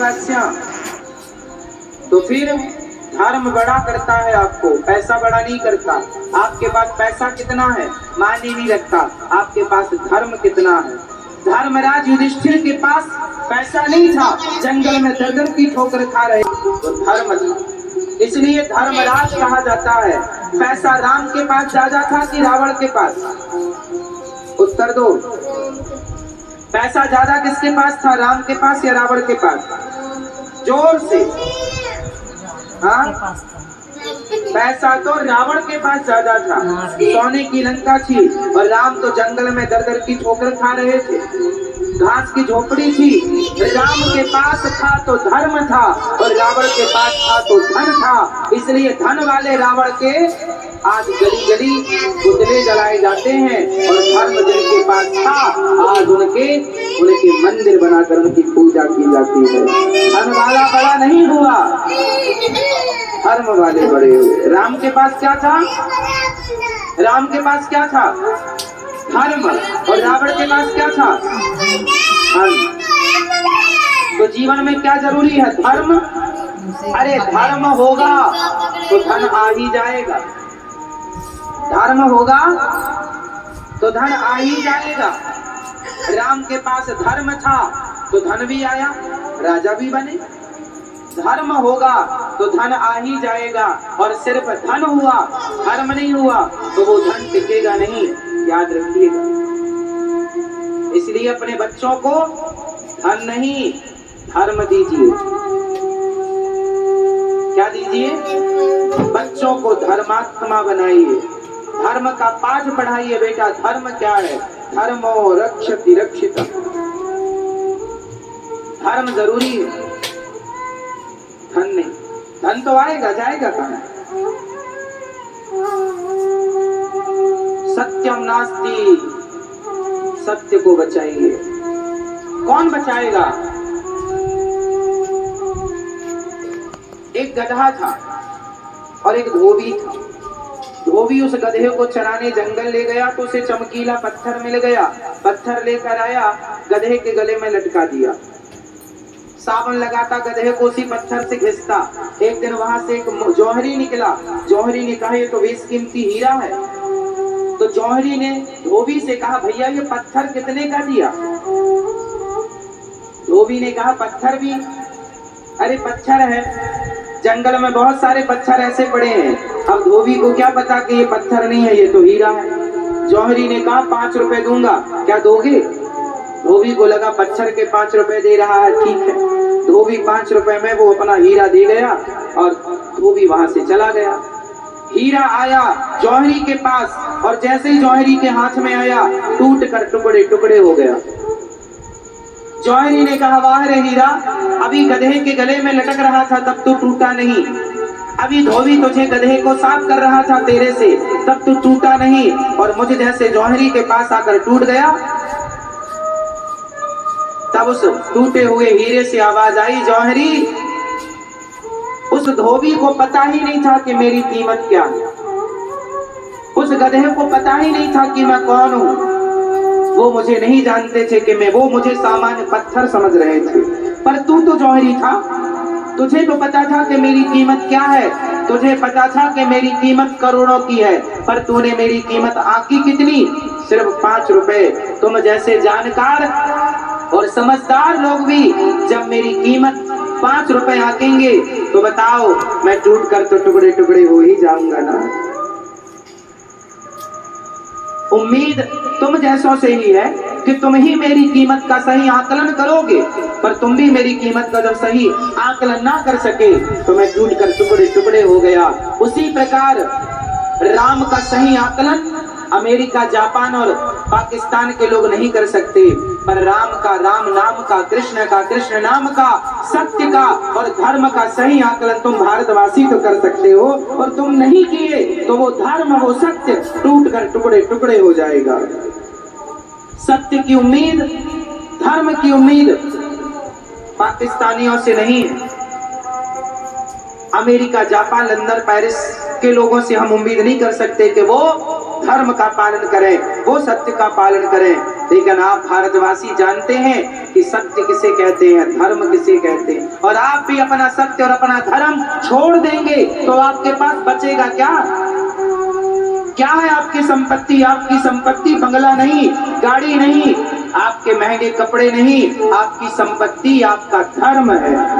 धर्मस्य। तो फिर धर्म बड़ा करता है आपको, पैसा बड़ा नहीं करता। आपके पास पैसा कितना है मायने नहीं रखता, आपके पास धर्म कितना है। धर्मराज युधिष्ठिर के पास पैसा नहीं था, जंगल में दर-दर की ठोकर खा रहे, तो धर्म था, इसलिए धर्मराज कहा जाता है। पैसा राम के पास ज्यादा था कि रावण के पास? उत्तर दो। पैसा ज्यादा किसके पास था, राम के पास या रावण के पास? जोर से। हाँ, पैसा तो रावण के पास ज्यादा था, सोने की लंका थी, और राम तो जंगल में दर-दर की ठोकर खा रहे थे, घास की झोपड़ी थी। राम के पास था तो धर्म था, और रावण के पास था तो धन था, इसलिए धन वाले रावण के आज गली गली पुतले जलाए जाते हैं, और धर्म जिनके पास था आज उनके मंदिर बनाकर उनकी पूजा की जाती है। धन वाला बड़ा नहीं हुआ, धर्म वाले बड़े हुए। राम के पास क्या था? राम के पास क्या था? धर्म। और रावण के पास क्या था? धर्म। तो जीवन में क्या जरूरी है? धर्म। अरे धर्म होगा तो धन आ ही जाएगा, धर्म होगा तो धन आ ही जाएगा। राम के पास धर्म था तो धन भी आया, राजा भी बने। धर्म होगा तो धन आ ही जाएगा, और सिर्फ धन हुआ धर्म नहीं हुआ तो वो धन टिकेगा नहीं, याद रखिएगा। इसलिए अपने बच्चों को धन नहीं धर्म दीजिए। क्या दीजिए? बच्चों को धर्मात्मा बनाइए, धर्म का पाठ पढ़ाइए। बेटा धर्म क्या है? धर्मो रक्षति रक्षिता। धर्म जरूरी है, धन नहीं। धन तो आएगा जाएगा कहाँ? सत्यम नास्ति, सत्य को बचाइए। कौन बचाएगा? एक गधा था और एक धोबी था। धोबी उस गधे को चराने जंगल ले गया तो उसे चमकीला पत्थर मिल गया। पत्थर लेकर आया, गधे के गले में लटका दिया, साबुन लगाता, गधे को उसी पत्थर से घिसता। एक दिन वहां से एक जौहरी निकला। जौहरी ने कहा ये तो बेशकीमती हीरा है। तो जौहरी ने धोबी से कहा भैया ये पत्थर कितने का दिया? धोबी ने कहा पत्थर भी? अरे पत्थर है, जंगल में बहुत सारे पत्थर ऐसे पड़े हैं, अब धोबी को क्या पता कि ये पत्थर नहीं है, ये तो हीरा है। जौहरी ने कहा 5 रुपए दूंगा, क्या दोगे? धोबी को लगा पत्थर के 5 रुपए दे रहा है, ठीक है। धोबी 5 रुपए में वो अपना हीरा दे गया और धोबी वहां से चला गया। हीरा आया जौहरी के पास और जैसे ही जौहरी के हाथ में आया टूट कर टुकड़े टुकड़े हो गया। जौहरी ने कहा वाह रे हीरा, अभी गधे के गले में लटक रहा था तब तो टूटा नहीं, अभी धोबी तुझे गधे को साफ कर रहा था तेरे से तब तो टूटा नहीं, और मुझे जैसे जौहरी के पास आकर टूट गया। तब उस टूटे हुए हीरे से आवाज आई जौहरी। उस धोबी को पता ही नहीं था कि मेरी कीमत क्या है, उस गधे को पता ही नहीं था कि मैं कौन हूं। वो मुझे नहीं जानते थे कि वो मुझे सामान्य पत्थर समझ रहे थे, पर तू तो जौहरी था, तुझे तो पता था कि मेरी कीमत क्या है, तुझे पता था कि मेरी कीमत करोड़ों की है, पर तूने मेरी कीमत आंकी कितनी? सिर्फ 5 रुपए। तुम जैसे जानकार और समझदार लोग भी जब मेरी कीमत 5 रुपए आंकेंगे तो बताओ मैं टूट कर तो टुकड़े टुकड़े हो ही जाऊंगा ना। उम्मीद तुम जैसों से ही है कि तुम ही मेरी कीमत का सही आकलन करोगे, पर तुम भी मेरी कीमत का जब सही आकलन ना कर सके तो मैं टूट कर टुकड़े टुकड़े हो गया। उसी प्रकार राम का सही आकलन अमेरिका, जापान और पाकिस्तान के लोग नहीं कर सकते, पर राम का राम नाम का कृष्ण नाम का, सत्य का और धर्म का सही आकलन तुम भारतवासी तो कर सकते हो, और तुम नहीं किए तो वो धर्म वो सत्य टूट कर टुकड़े टुकड़े हो जाएगा। सत्य की उम्मीद, धर्म की उम्मीद पाकिस्तानियों से नहीं है, अमेरिका, जापान, लंदन, पेरिस के लोगों से हम उम्मीद नहीं कर सकते कि वो धर्म का पालन करें, वो सत्य का पालन करें। लेकिन आप भारतवासी जानते हैं कि सत्य किसे कहते हैं, धर्म किसे कहते हैं। और आप भी अपना सत्य और अपना धर्म छोड़ देंगे तो आपके पास बचेगा क्या? क्या है आपकी संपत्ति? आपकी संपत्ति बंगला नहीं, गाड़ी नहीं, आपके महंगे कपड़े नहीं, आपकी संपत्ति आपका धर्म है।